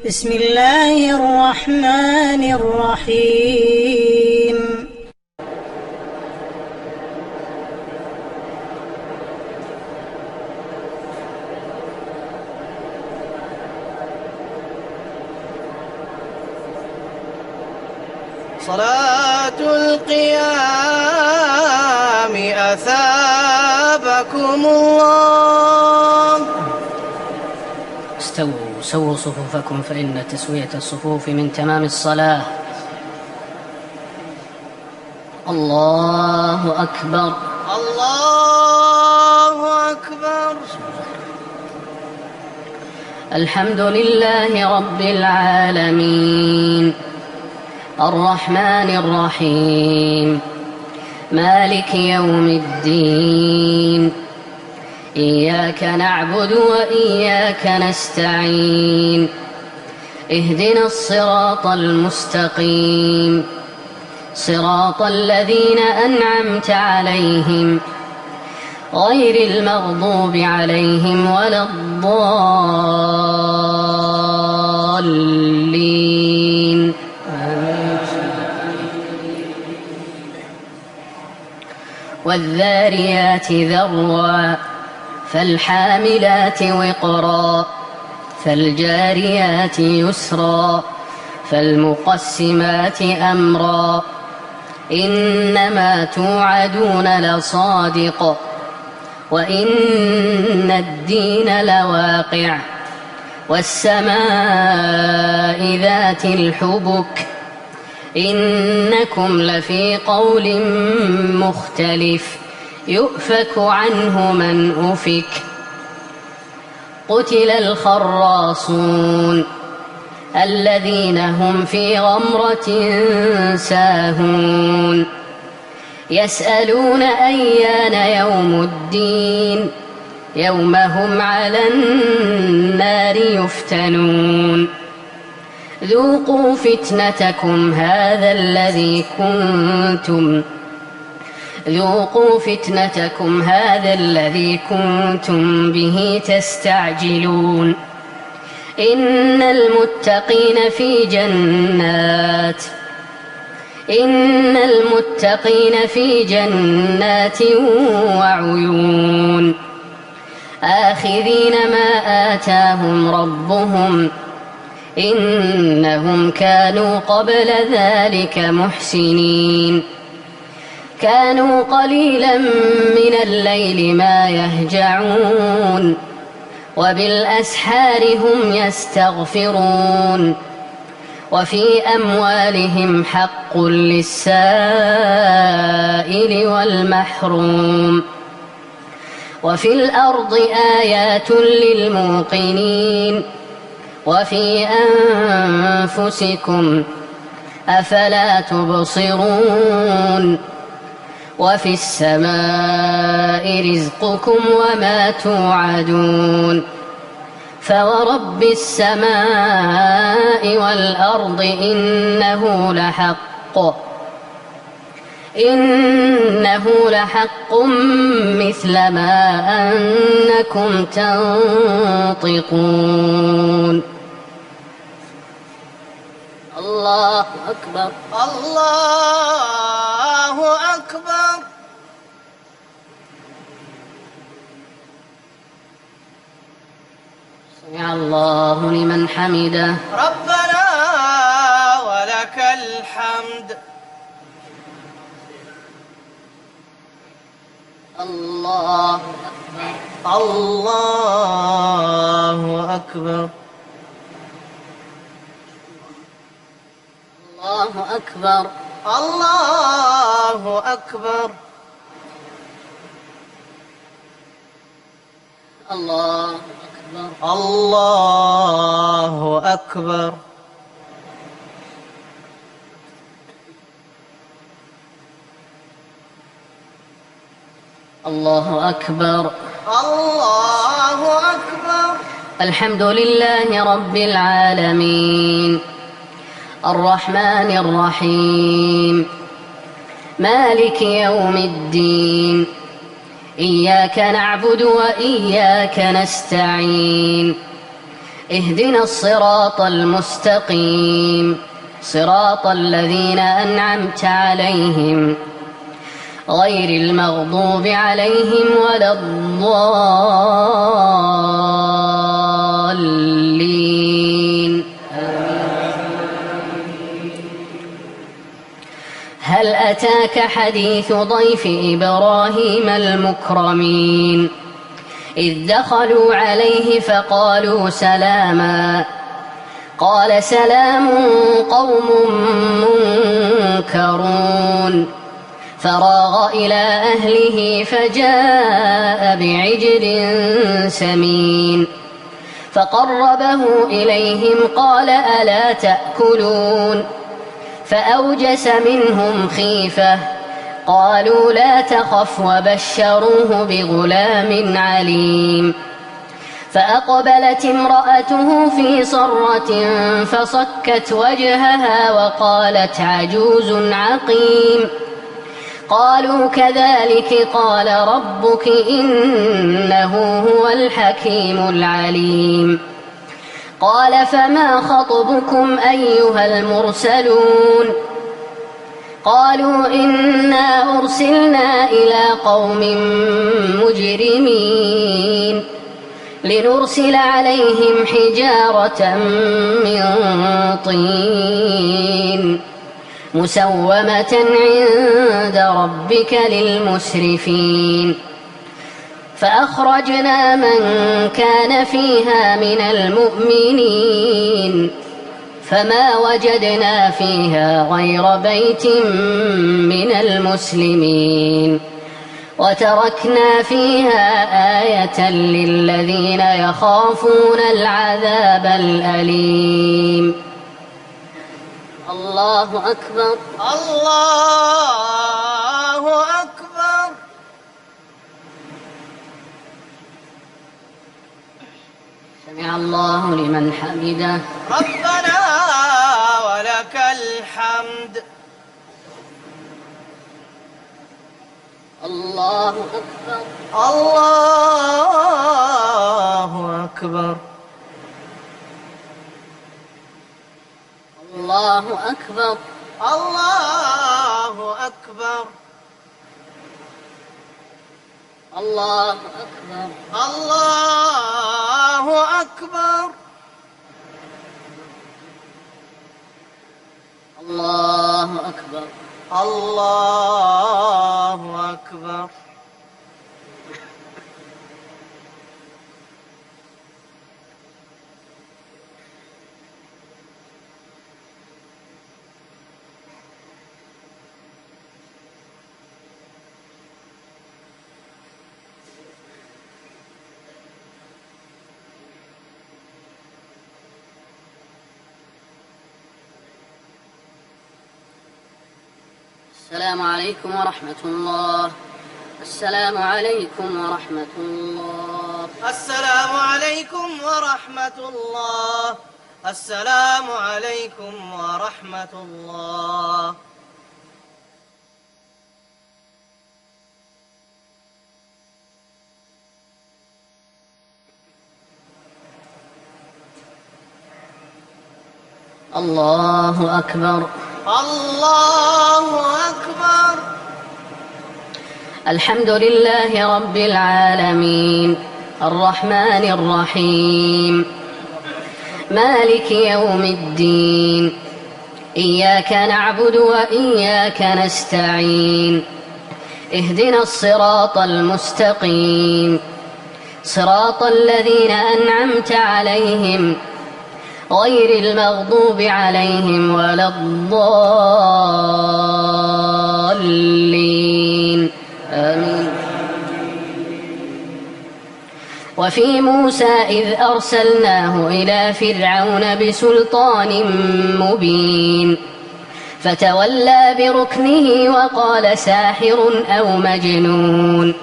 بسم الله الرحمن الرحيم. صلاة القيام أثابكم الله. سووا صفوفكم فإن تسوية الصفوف من تمام الصلاة. الله أكبر. الله أكبر. الحمد لله رب العالمين الرحمن الرحيم مالك يوم الدين إياك نعبد وإياك نستعين اهدنا الصراط المستقيم صراط الذين أنعمت عليهم غير المغضوب عليهم ولا الضالين. والذاريات ذروا فالحاملات وقرا فالجاريات يسرا فالمقسمات أمرا إنما توعدون لصادق وإن الدين لواقع والسماء ذات الحبك إنكم لفي قول مختلف يؤفك عنه من أفك. قتل الخراصون الذين هم في غمرة ساهون يسألون أيان يوم الدين يوم هم على النار يفتنون. ذوقوا فتنتكم هذا الذي كنتم به تستعجلون. إن المتقين في جنات وعيون آخذين ما آتاهم ربهم إنهم كانوا قبل ذلك محسنين. كانوا قليلا من الليل ما يهجعون وبالأسحار هم يستغفرون. وفي أموالهم حق للسائل والمحروم. وفي الأرض آيات للموقنين وفي أنفسكم أفلا تبصرون. وفي السماء رزقكم وما توعدون. فورب السماء والأرض إنه لحق مثل ما أنكم تنطقون. الله أكبر. الله أكبر. سمع الله لمن حمده. ربنا ولك الحمد. الله أكبر. الله أكبر. الله أكبر. الله أكبر. الله أكبر. الله أكبر. الله أكبر. الله أكبر. الحمد لله رب العالمين الرحمن الرحيم مالك يوم الدين إياك نعبد وإياك نستعين اهدنا الصراط المستقيم صراط الذين أنعمت عليهم غير المغضوب عليهم ولا الضالين. هل أتاك حديث ضيف إبراهيم المكرمين إذ دخلوا عليه فقالوا سلاما قال سلام قوم منكرون فراغ إلى أهله فجاء بعجل سمين فقربه إليهم قال ألا تأكلون فأوجس منهم خيفة قالوا لا تخف وبشروه بغلام عليم فأقبلت امرأته في صرة فصكت وجهها وقالت عجوز عقيم قالوا كذلك قال ربك إنه هو الحكيم العليم قال فما خطبكم أيها المرسلون قالوا إنا أرسلنا إلى قوم مجرمين لنرسل عليهم حجارة من طين مسومة عند ربك للمسرفين فأخرجنا من كان فيها من المؤمنين فما وجدنا فيها غير بيت من المسلمين وتركنا فيها آية للذين يخافون العذاب الأليم. الله أكبر الله أكبر. سمع الله لمن حمده ربنا ولك الحمد. الله أكبر الله أكبر. الله أكبر الله أكبر. الله أكبر الله أكبر. الله أكبر الله أكبر. السلام عليكم ورحمة الله. السلام عليكم ورحمة الله. السلام عليكم ورحمة الله. السلام عليكم ورحمة الله. الله أكبر الله أكبر. الحمد لله رب العالمين الرحمن الرحيم مالك يوم الدين إياك نعبد وإياك نستعين اهدنا الصراط المستقيم صراط الذين أنعمت عليهم غير المغضوب عليهم ولا الضالين آمين. وفي موسى إذ أرسلناه إلى فرعون بسلطان مبين فتولى بركنه وقال ساحر أو مجنون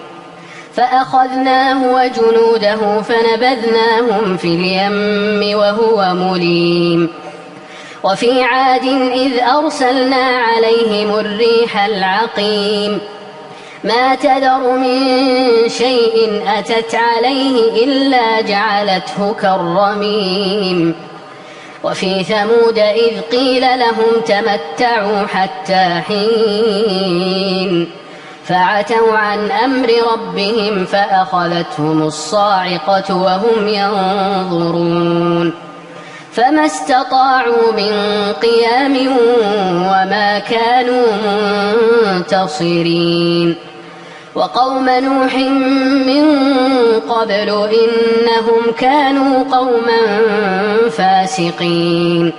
فأخذناه وجنوده فنبذناهم في اليم وهو مليم. وفي عاد إذ أرسلنا عليهم الريح العقيم ما تذر من شيء أتت عليه إلا جعلته كالرميم. وفي ثمود إذ قيل لهم تمتعوا حتى حين فعتوا عن أمر ربهم فأخذتهم الصاعقة وهم ينظرون فما استطاعوا من قيام وما كانوا منتصرين. وقوم نوح من قبل إنهم كانوا قوما فاسقين.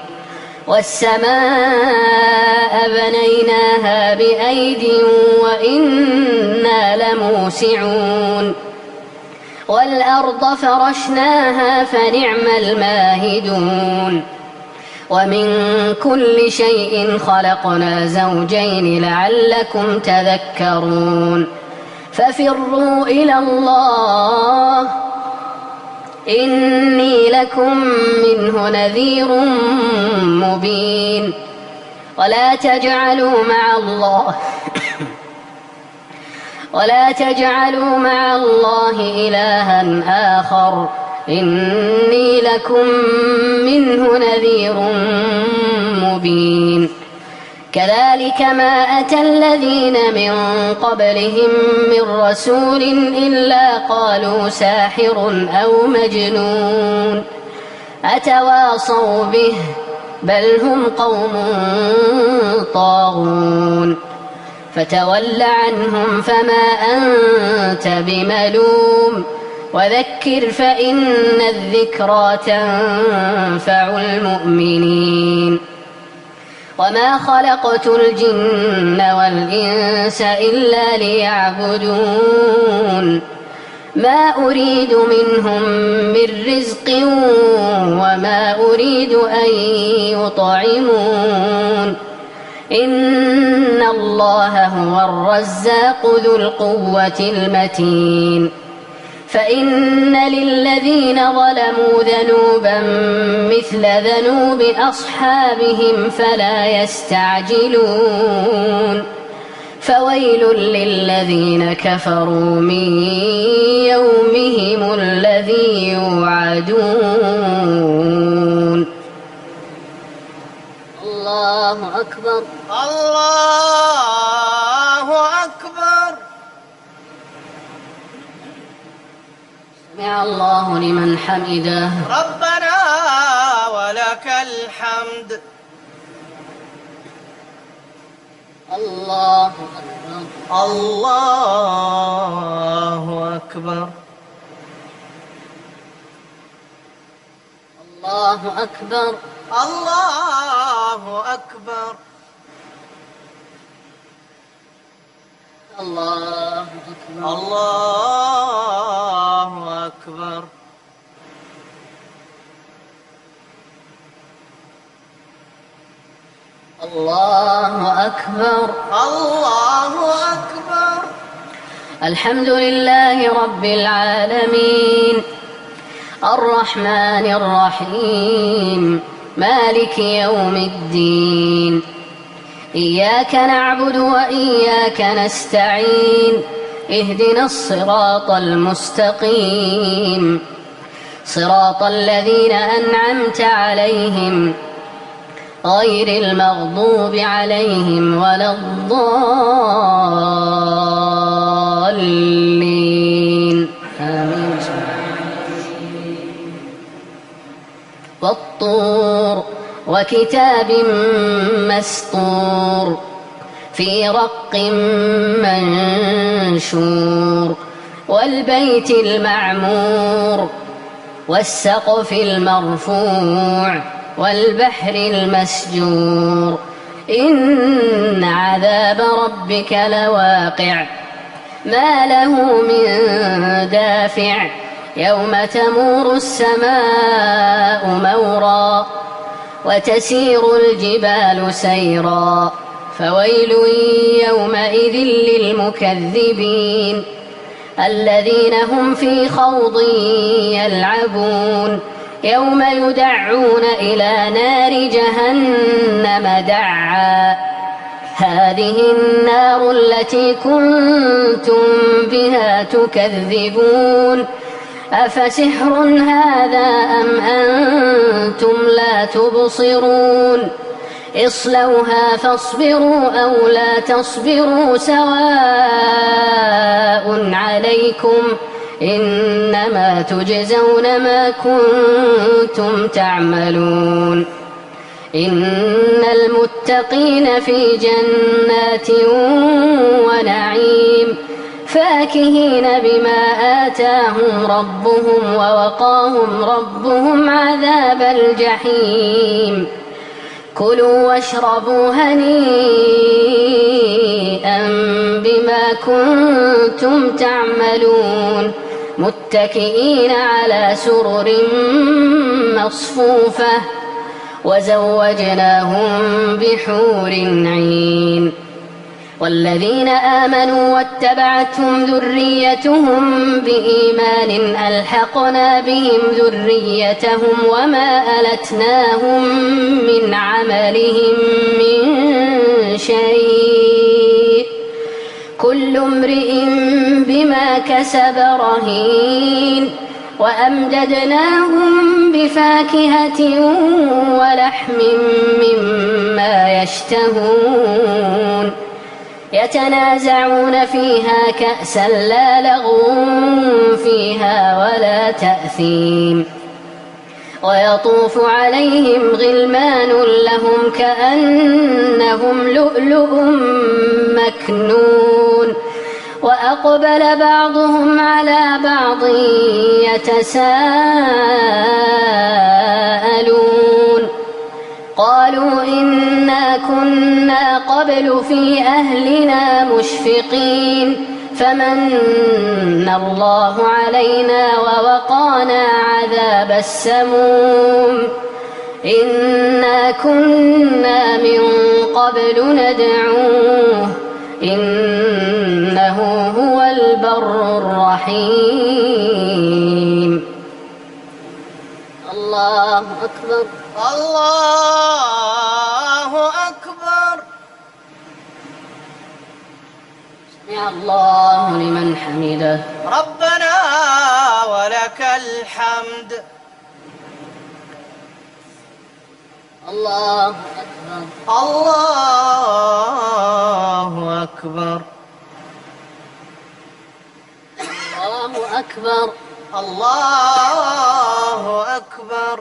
والسماء بنيناها بأيد وإنا لموسعون والأرض فرشناها فنعم الماهدون. ومن كل شيء خلقنا زوجين لعلكم تذكرون. ففروا إلى الله إني لكم منه نذير مبين. ولا تجعلوا مع الله إلها آخر إني لكم منه نذير مبين. كذلك ما أتى الذين من قبلهم من رسول إلا قالوا ساحر أو مجنون أتواصوا به بل هم قوم طاغون. فتول عنهم فما أنت بملوم وذكر فإن الذكرى تنفع المؤمنين. وما خلقت الجن والإنس إلا ليعبدون ما أريد منهم من رزق وما أريد أن يطعمون إن الله هو الرزاق ذو القوة المتين. فإن للذين ظلموا ذنوبا مثل ذنوب أصحابهم فلا يستعجلون. فويل للذين كفروا من يومهم الذي يوعدون. الله أكبر. الله أكبر. سمع الله لمن حمده. ربنا ولك الحمد. الله أكبر. الله أكبر. الله أكبر. الله أكبر. الله أكبر. الله أكبر. الله أكبر. الله أكبر. الحمد لله رب العالمين الرحمن الرحيم مالك يوم الدين. إياك نعبد وإياك نستعين اهدنا الصراط المستقيم صراط الذين أنعمت عليهم غير المغضوب عليهم ولا الضالين آمين. والطور وكتاب مسطور في رق منشور والبيت المعمور والسقف المرفوع والبحر المسجور إن عذاب ربك لواقع ما له من دافع يوم تمور السماء مورا وتسير الجبال سيرا فويل يومئذ للمكذبين الذين هم في خوض يلعبون يوم يدعون إلى نار جهنم دعا هذه النار التي كنتم بها تكذبون أفسحر هذا أم أنتم لا تبصرون اصلوها فاصبروا أو لا تصبروا سواء عليكم إنما تجزون ما كنتم تعملون إن المتقين في جنات ونعيم فاكهين بما آتاهم ربهم ووقاهم ربهم عذاب الجحيم كلوا واشربوا هنيئا بما كنتم تعملون متكئين على سرر مصفوفة وزوجناهم بحور عين والذين آمنوا واتبعتهم ذريتهم بإيمان ألحقنا بهم ذريتهم وما ألتناهم من عملهم من شيء كل امرئ بما كسب رهين وأمددناهم بفاكهة ولحم مما يشتهون يتنازعون فيها كأسا لا لغو فيها ولا تأثيم ويطوف عليهم غلمان لهم كأنهم لؤلؤ مكنون وأقبل بعضهم على بعض يتساءلون قالوا إنا كنا قبل في أهلنا مشفقين فمن الله علينا ووقانا عذاب السموم إنا كنا من قبل ندعوه إنه هو البر الرحيم الله أكبر الله أكبر سمع الله لمن حمده ربنا ولك الحمد الله أكبر الله أكبر الله أكبر الله أكبر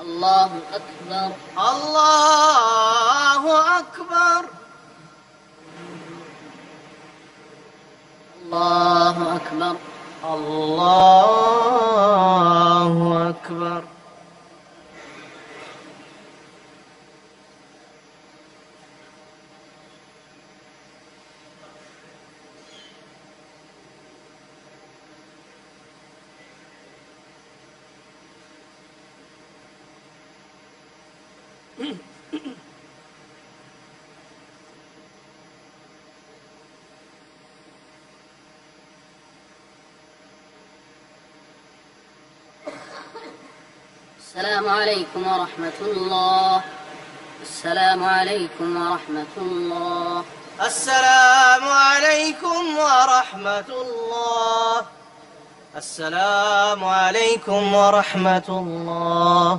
الله أكبر الله أكبر الله أكبر الله أكبر السلام عليكم ورحمة الله السلام عليكم ورحمة الله السلام عليكم ورحمة الله السلام عليكم ورحمة الله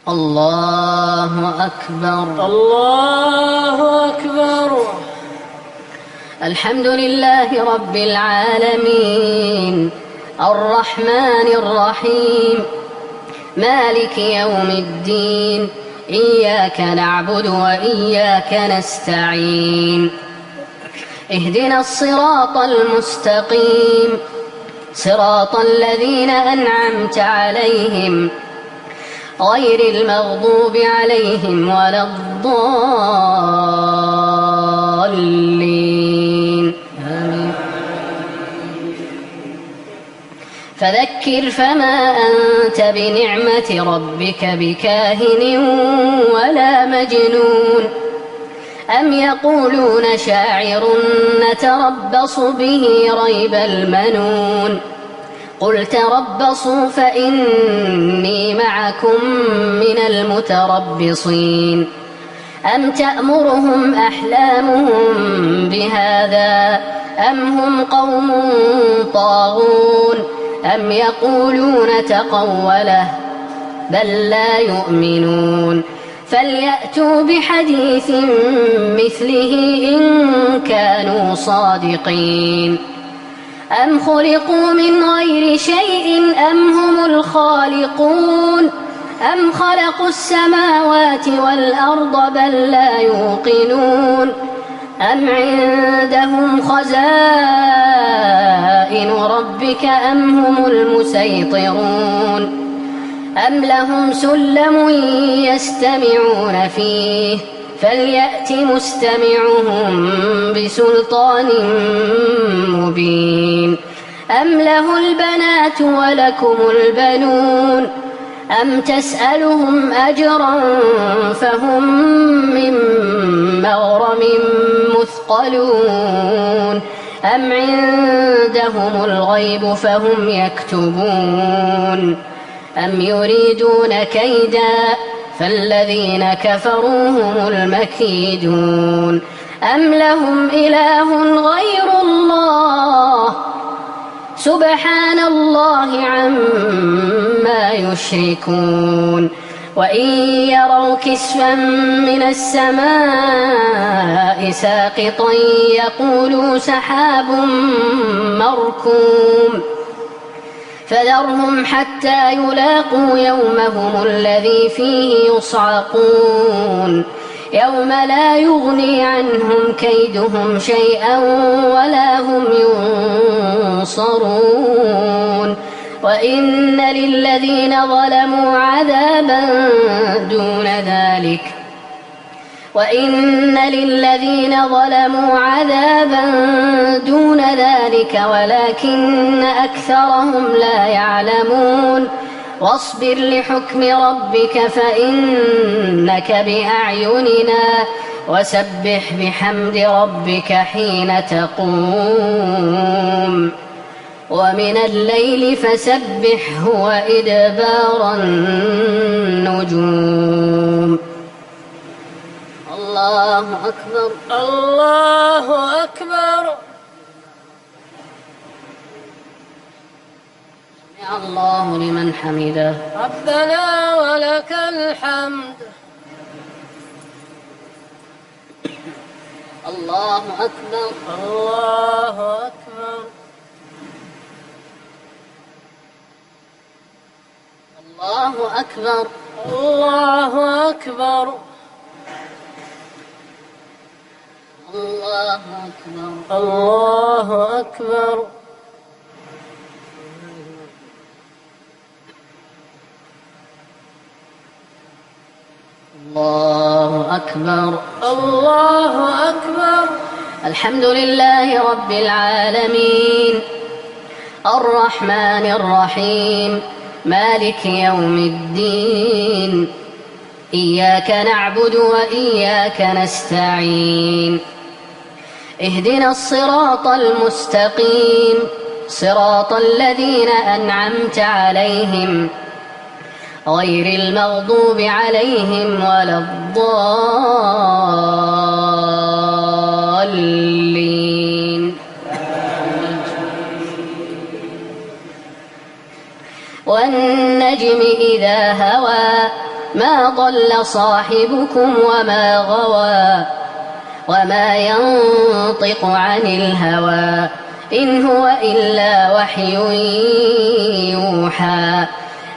الله أكبر الله أكبر. الحمد لله رب العالمين الرحمن الرحيم مالك يوم الدين إياك نعبد وإياك نستعين اهدنا الصراط المستقيم صراط الذين أنعمت عليهم غير المغضوب عليهم ولا الضالين آمين. فذكر فما أنت بنعمة ربك بكاهن ولا مجنون أم يقولون شاعر نتربص به ريب المنون قل تربصوا فإني معكم من المتربصين أم تأمرهم أحلامهم بهذا أم هم قوم طاغون أم يقولون تقوله بل لا يؤمنون فليأتوا بحديث مثله إن كانوا صادقين أم خلقوا من غير شيء أم هم الخالقون أم خلقوا السماوات والأرض بل لا يوقنون أم عندهم خزائن ربك أم هم المسيطرون أم لهم سلم يستمعون فيه فليأت مستمعهم بسلطان مبين أم له البنات ولكم البنون أم تسألهم أجرا فهم من مغرم مثقلون أم عندهم الغيب فهم يكتبون أم يريدون كيدا فالذين كفروا هم المكيدون أم لهم إله غير الله سبحان الله عما يشركون وإن يروا كسفا من السماء ساقطا يقولوا سحاب مركوم فذرهم حتى يلاقوا يومهم الذي فيه يصعقون يوم لا يغني عنهم كيدهم شيئا ولا هم ينصرون وإن للذين ظلموا عذابا دون ذلك ولكن أكثرهم لا يعلمون واصبر لحكم ربك فإنك بأعيننا وسبح بحمد ربك حين تقوم ومن الليل فسبحه وإدبار النجوم الله أكبر الله أكبر. سمع الله لمن حمده ربنا ولك الحمد. الله أكبر الله أكبر. الله أكبر الله أكبر. الله أكبر الله أكبر. الله أكبر الله أكبر. الحمد لله رب العالمين الرحمن الرحيم مالك يوم الدين إياك نعبد وإياك نستعين اهدنا الصراط المستقيم صراط الذين أنعمت عليهم غير المغضوب عليهم ولا الضالين والنجم إذا هوى ما ضل صاحبكم وما غوى وما ينطق عن الهوى إن هو إلا وحي يوحى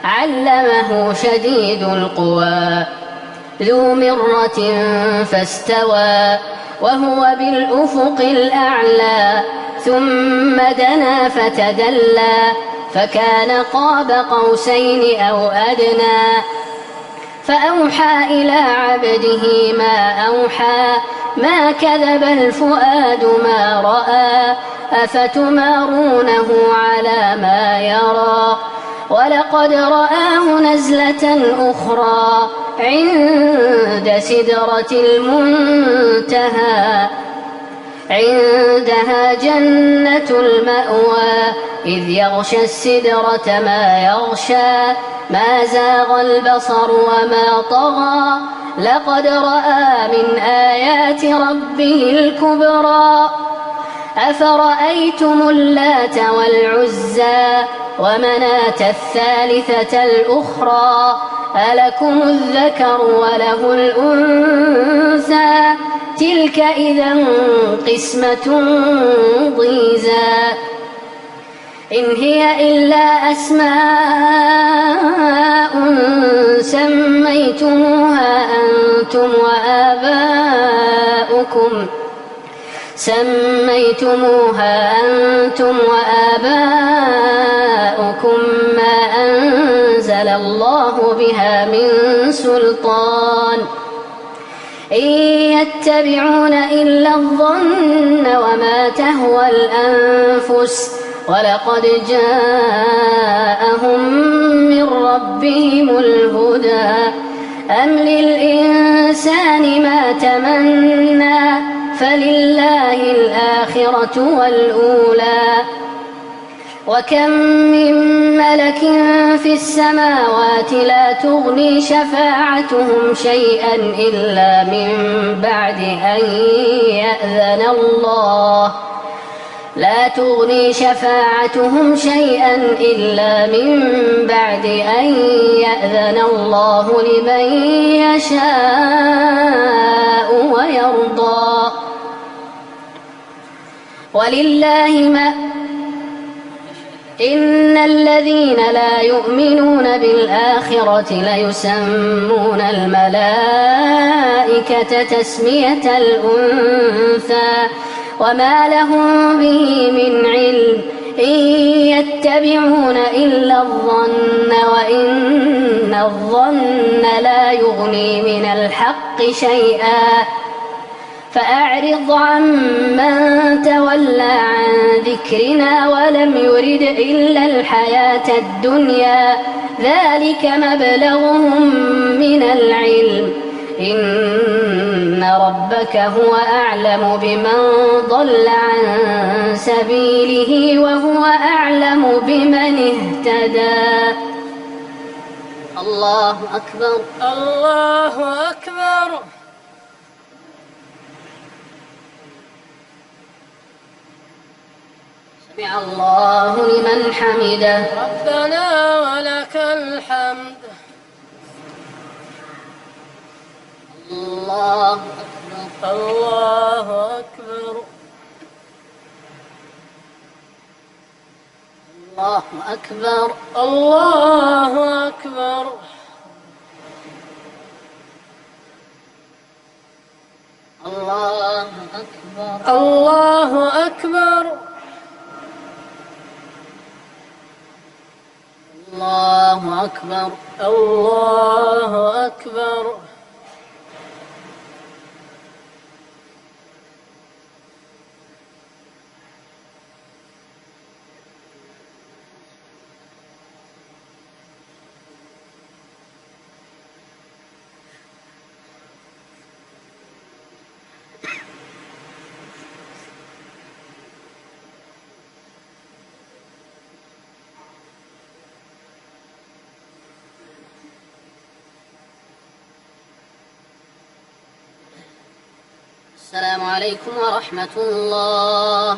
علمه شديد القوى ذو مرة فاستوى وهو بالأفق الأعلى ثم دنا فتدلى فكان قاب قوسين أو أدنى فأوحى إلى عبده ما أوحى ما كذب الفؤاد ما رأى أفتمارونه على ما يرى ولقد رآه نزلة أخرى عند سدرة المنتهى عندها جنة المأوى إذ يغشى السدرة ما يغشى ما زاغ البصر وما طغى لقد رأى من آيات ربه الكبرى أفرأيتم اللات والعزى ومناة الثالثة الأخرى ألكم الذكر وله الأنثى تلك إذا قسمة ضيزى إن هي إلا أسماء سميتموها أنتم وآباؤكم ما أنزل الله بها من سلطان إن يتبعون إلا الظن وما تهوى الأنفس ولقد جاءهم من ربهم الهدى أم للإنسان ما تمنى فلله الآخرة والأولى وكم من ملك في السماوات لا تغني شفاعتهم شيئا إلا من بعد أن يأذن الله لا تغني شفاعتهم شيئا إلا من بعد أن يأذن الله لمن يشاء ويرضى ولله ما إن الذين لا يؤمنون بالآخرة ليسمون الملائكة تسمية الأنثى وما لهم به من علم إن يتبعون إلا الظن وإن الظن لا يغني من الحق شيئا فأعرض عمن تولى عن ذكرنا ولم يرد إلا الحياة الدنيا ذلك مبلغهم من العلم إن ربك هو أعلم بمن ضل عن سبيله وهو أعلم بمن اهتدى الله أكبر الله أكبر سمع الله لمن حمده ربنا ولك الحمد الله أكبر الله أكبر الله أكبر الله أكبر الله أكبر الله أكبر الله أكبر الله أكبر السلام عليكم ورحمة الله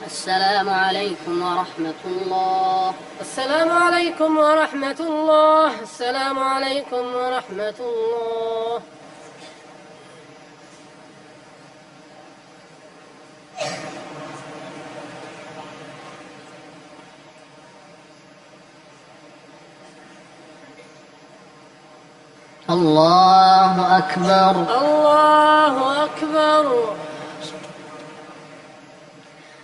السلام عليكم ورحمة الله السلام عليكم ورحمة الله السلام عليكم ورحمة الله الله أكبر الله أكبر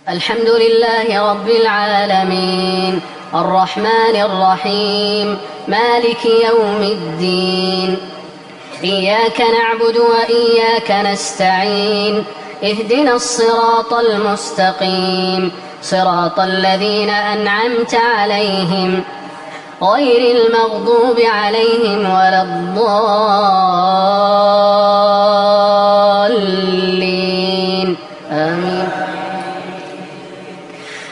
الحمد لله رب العالمين الرحمن الرحيم مالك يوم الدين إياك نعبد وإياك نستعين اهدنا الصراط المستقيم صراط الذين أنعمت عليهم غير المغضوب عليهم ولا الضالين آمين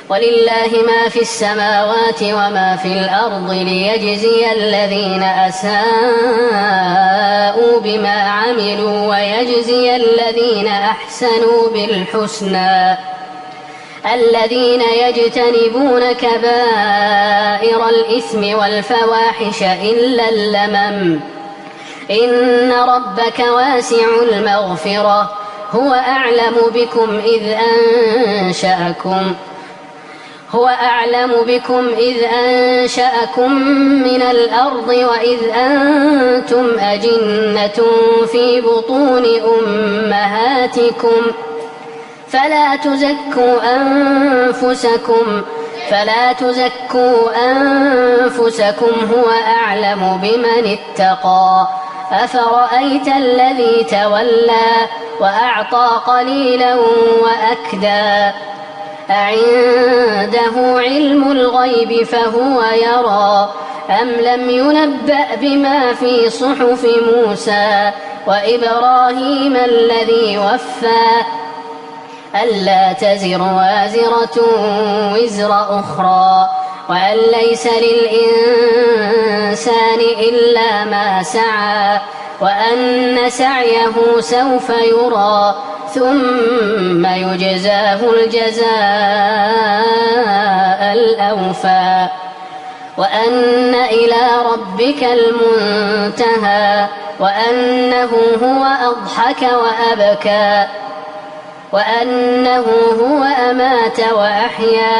ولله ما في السماوات وما في الأرض ليجزي الذين أساءوا بما عملوا ويجزي الذين أحسنوا بالحسنى الذين يجتنبون كبائر الإثم والفواحش إلا اللمم إن ربك واسع المغفرة هو أعلم بكم إذ أنشأكم من الأرض وإذ أنتم أجنة في بطون أمهاتكم فلا تزكوا أنفسكم هو أعلم بمن اتقى أفرأيت الذي تولى وأعطى قليلا وأكدى أعنده علم الغيب فهو يرى أم لم ينبأ بما في صحف موسى وإبراهيم الذي وفى ألا تزر وازرة وزر أخرى وأن ليس للإنسان إلا ما سعى وأن سعيه سوف يرى ثم يجزاه الجزاء الأوفى وأن إلى ربك المنتهى وأنه هو أضحك وأبكى وأنه هو أمات وأحيا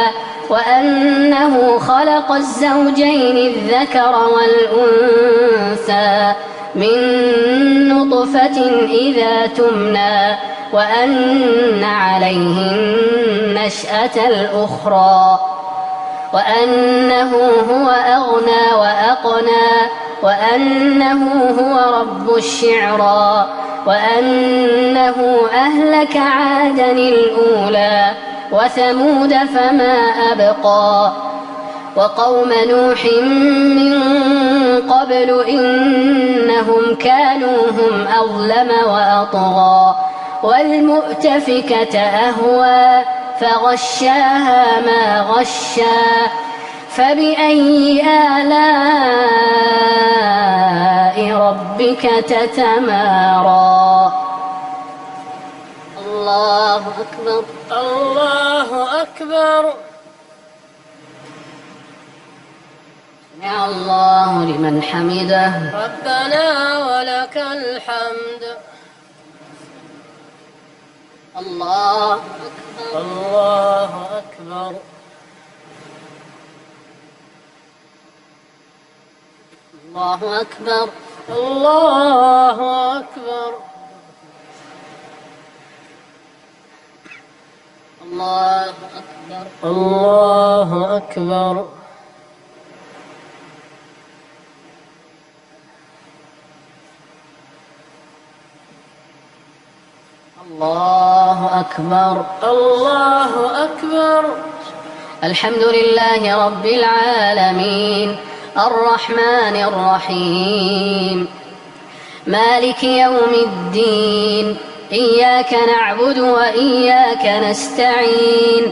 وأنه خلق الزوجين الذكر والأنثى من نطفة إذا تمنى وأن عليه النشأة الأخرى وأنه هو أغنى وأقنى وأنه هو رب الشعرى وأنه أهلك عادا الأولى وثمود فما أبقى وقوم نوح من قبل إنهم كانوا هم أظلم وأطغى والمؤتفكة أهوى فغشاها ما غشا فبأي آلاء ربك تتمارى الله أكبر الله أكبر. سمع الله لمن حمده ربنا ولك الحمد. الله أكبر الله أكبر. الله أكبر الله أكبر. الله أكبر الله أكبر. الله أكبر الله أكبر. الحمد لله رب العالمين الرحمن الرحيم مالك يوم الدين إياك نعبد وإياك نستعين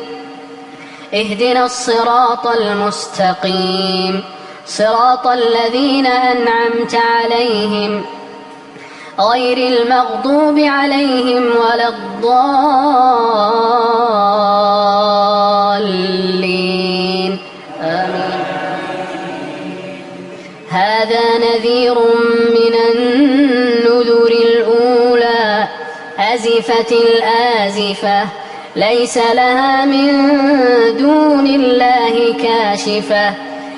اهدنا الصراط المستقيم صراط الذين أنعمت عليهم غير المغضوب عليهم ولا الضالين آمين. هذا نذير من النذر الأولى أزفت الآزفة ليس لها من دون الله كاشفة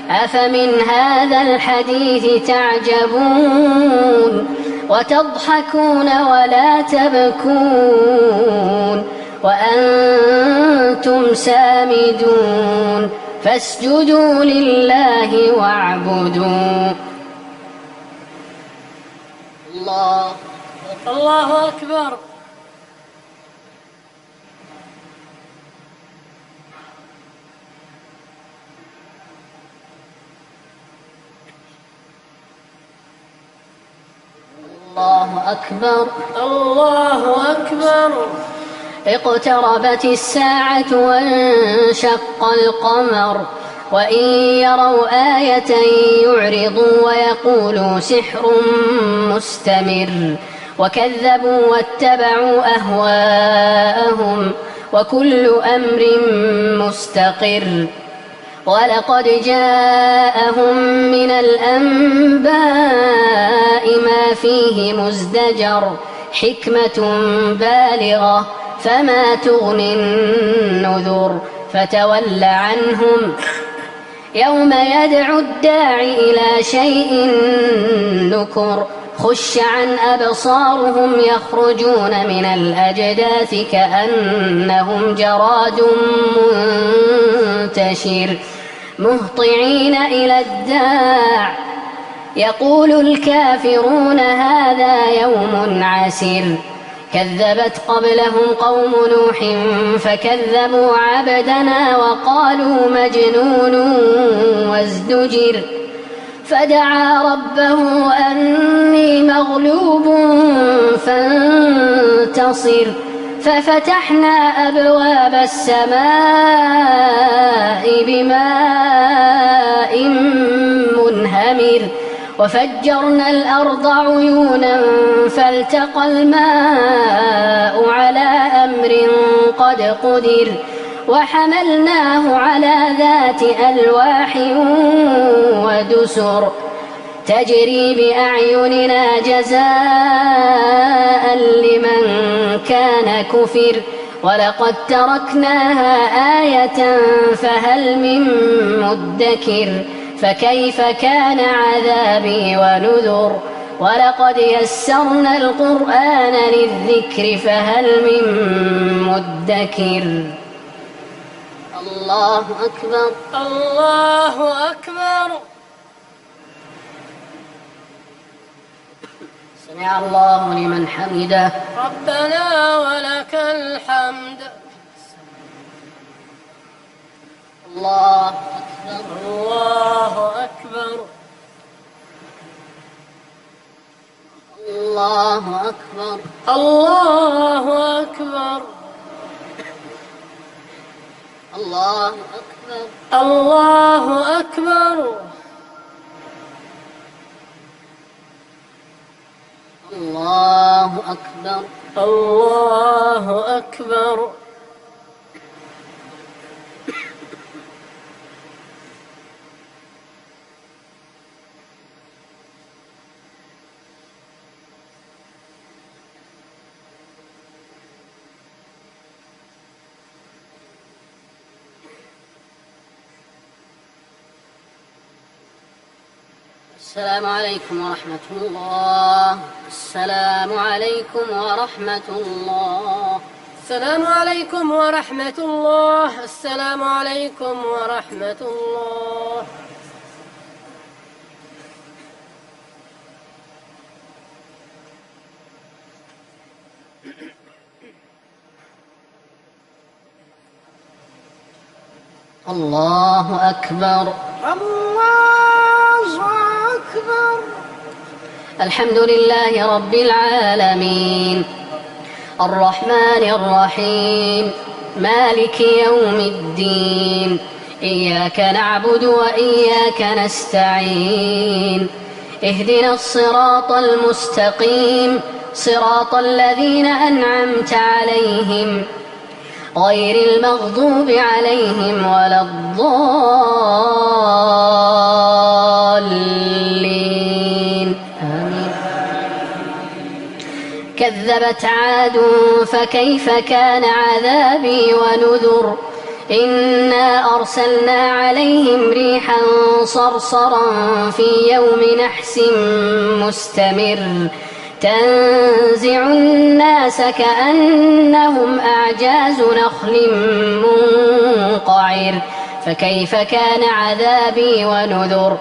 أفمن هذا الحديث تعجبون وتضحكون ولا تبكون وأنتم سامدون فاسجدوا لله واعبدوا. الله أكبر. الله أكبر الله أكبر. اقتربت الساعة وانشق القمر وإن يروا آية يعرضوا ويقولوا سحر مستمر وكذبوا واتبعوا أهواءهم وكل أمر مستقر ولقد جاءهم من الأنباء ما فيه مزدجر حكمة بالغة فما تغني النذر فتول عنهم يوم يدعو الداعي إلى شيء نكر خش عن أبصارهم يخرجون من الأجداث كأنهم جراد منتشر مهطعين إلى الداع يقول الكافرون هذا يوم عسر كذبت قبلهم قوم نوح فكذبوا عبدنا وقالوا مجنون وازدجر فدعا ربه أني مغلوب فانتصر ففتحنا أبواب السماء بماء منهمر وفجرنا الأرض عيونا فالتقى الماء على أمر قد قدر وحملناه على ذات ألواح ودسر تجري بأعيننا جزاء لمن كان كفر ولقد تركناها آية فهل من مدكر فكيف كان عذابي ونذر ولقد يسرنا القرآن للذكر فهل من مدكر الله أكبر الله أكبر. سمع الله لمن حمده ربنا ولك الحمد. الله أكبر الله أكبر. الله أكبر الله أكبر. الله أكبر الله أكبر. الله أكبر الله أكبر. السلام عليكم ورحمة الله. السلام عليكم ورحمة الله. السلام عليكم ورحمة الله. السلام عليكم ورحمة الله. الله أكبر الله أكبر. الحمد لله رب العالمين الرحمن الرحيم مالك يوم الدين إياك نعبد وإياك نستعين اهدنا الصراط المستقيم صراط الذين أنعمت عليهم غير المغضوب عليهم ولا الضالين آمين. كذبت عاد فكيف كان عذابي ونذر إنا أرسلنا عليهم ريحا صرصرا في يوم نحس مستمر تنزع الناس كأنهم أعجاز نخل منقعر فكيف كان عذابي ونذر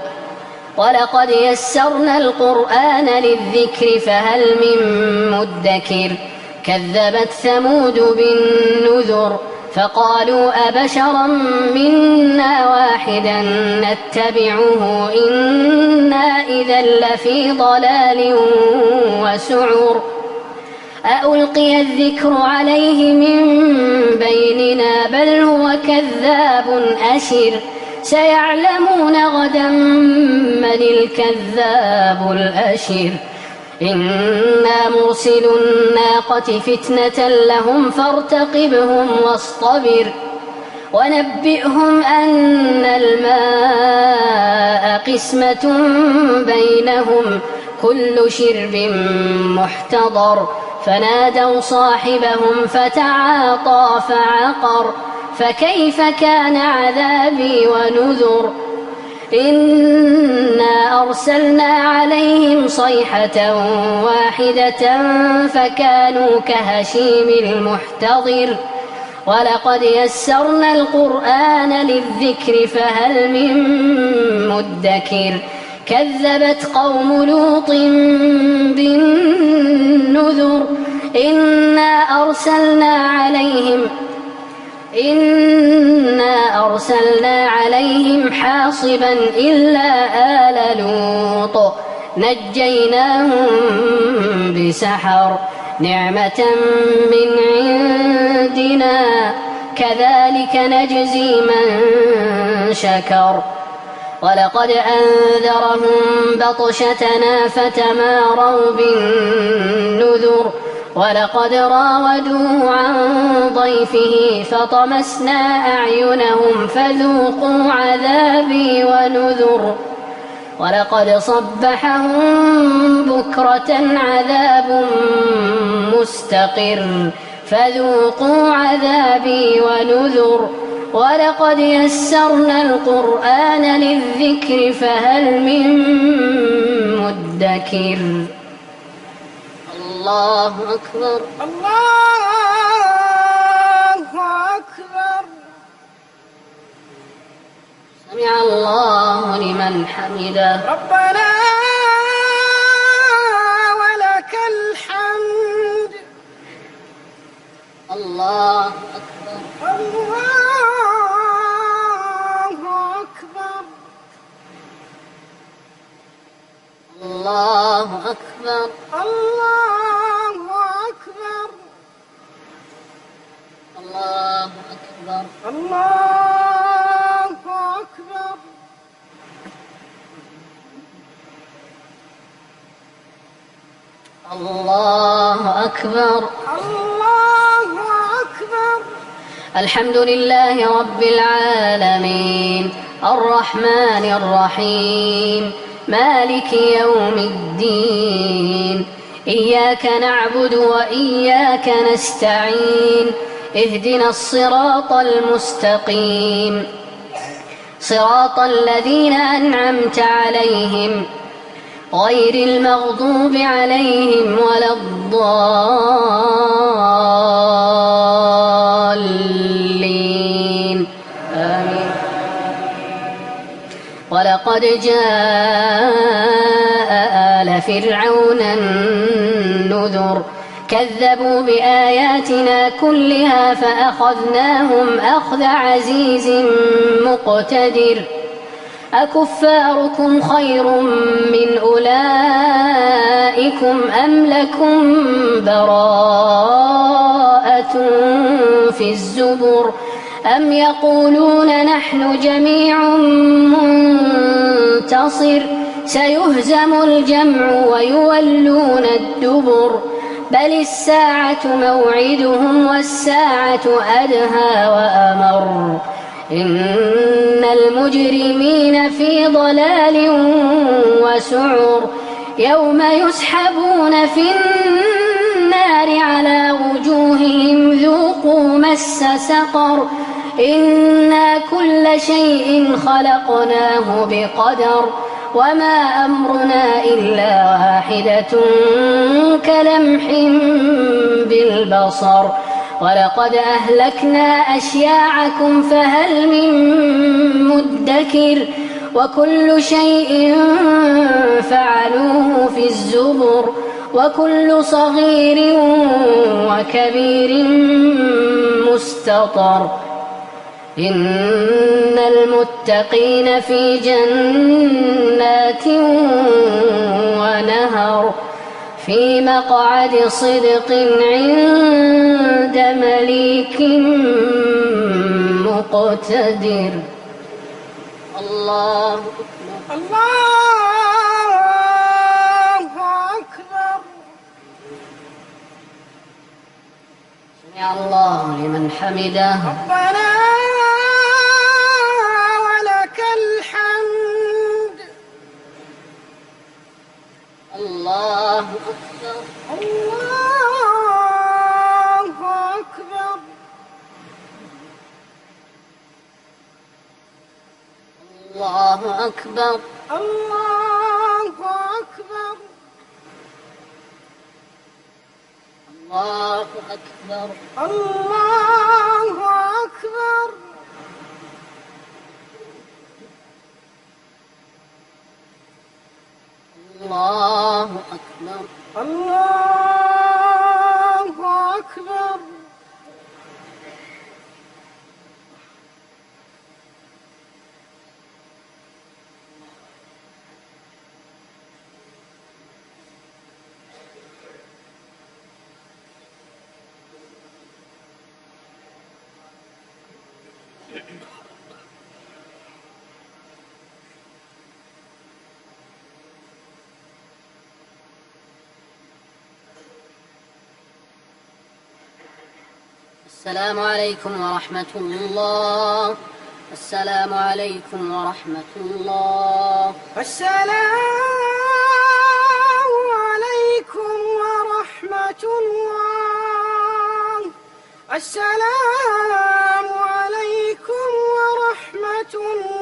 ولقد يسرنا القرآن للذكر فهل من مدكر كذبت ثمود بالنذر فقالوا أبشرا منا واحدا نتبعه إنا إذا لفي ضلال وسعر أألقي الذكر عليه من بيننا بل هو كذاب أشر سيعلمون غدا من الكذاب الأشر إنا مرسل الناقة فتنة لهم فارتقبهم واصطبر ونبئهم أن الماء قسمة بينهم كل شرب محتضر فنادوا صاحبهم فتعاطى فعقر فكيف كان عذابي ونذر إنا أرسلنا عليهم صيحة واحدة فكانوا كهشيم المحتضر ولقد يسرنا القرآن للذكر فهل من مدكر كذبت قوم لوط بالنذر إنا أرسلنا عليهم حاصبا إلا آل لوط نجيناهم بسحر نعمة من عندنا كذلك نجزي من شكر ولقد أنذرهم بطشتنا فتماروا بالنذر ولقد راودوه عن ضيفه فطمسنا أعينهم فذوقوا عذابي ونذر ولقد صبحهم بكرة عذاب مستقر فذوقوا عذابي ونذر ولقد يسرنا القرآن للذكر فهل من مدكر الله أكبر الله أكبر سمع الله لمن حمده ربنا ولك الحمد الله أكبر الله أكبر الله أكبر الله أكبر الله أكبر الله أكبر الله أكبر الله أكبر الحمد لله رب العالمين الرحمن الرحيم مالك يوم الدين إياك نعبد وإياك نستعين اهدنا الصراط المستقيم صراط الذين أنعمت عليهم غير المغضوب عليهم ولا الضالين آمين ولقد جاء آل فرعون النذر كذبوا بآياتنا كلها فأخذناهم أخذ عزيز مقتدر أكفاركم خير من أولئكم أم لكم براءة في الزبر أم يقولون نحن جميع منتصر سيهزم الجمع ويولون الدبر بل الساعة موعدهم والساعة أدهى وأمر إن المجرمين في ضلال وسعر يوم يسحبون في النار على وجوههم ذوقوا مس سقر إنا كل شيء خلقناه بقدر وما أمرنا إلا واحدة كلمح بالبصر ولقد أهلكنا أشياعكم فهل من مدكر وكل شيء فعلوه في الزبر وكل صغير وكبير مستطر إن المتقين في جنات ونهر في مقعد صدق عند مليك مقتدر. الله أكبر. الله أكبر. سمع الله لمن حمده. ربنا ولك الحمد. الله أكبر. الله أكبر. الله أكبر. الله أكبر. الله أكبر. الله أكبر. الله أكبر. الله أكبر. السلام عليكم ورحمة الله. السلام عليكم ورحمة الله. السلام عليكم ورحمة الله. السلام عليكم ورحمة الله.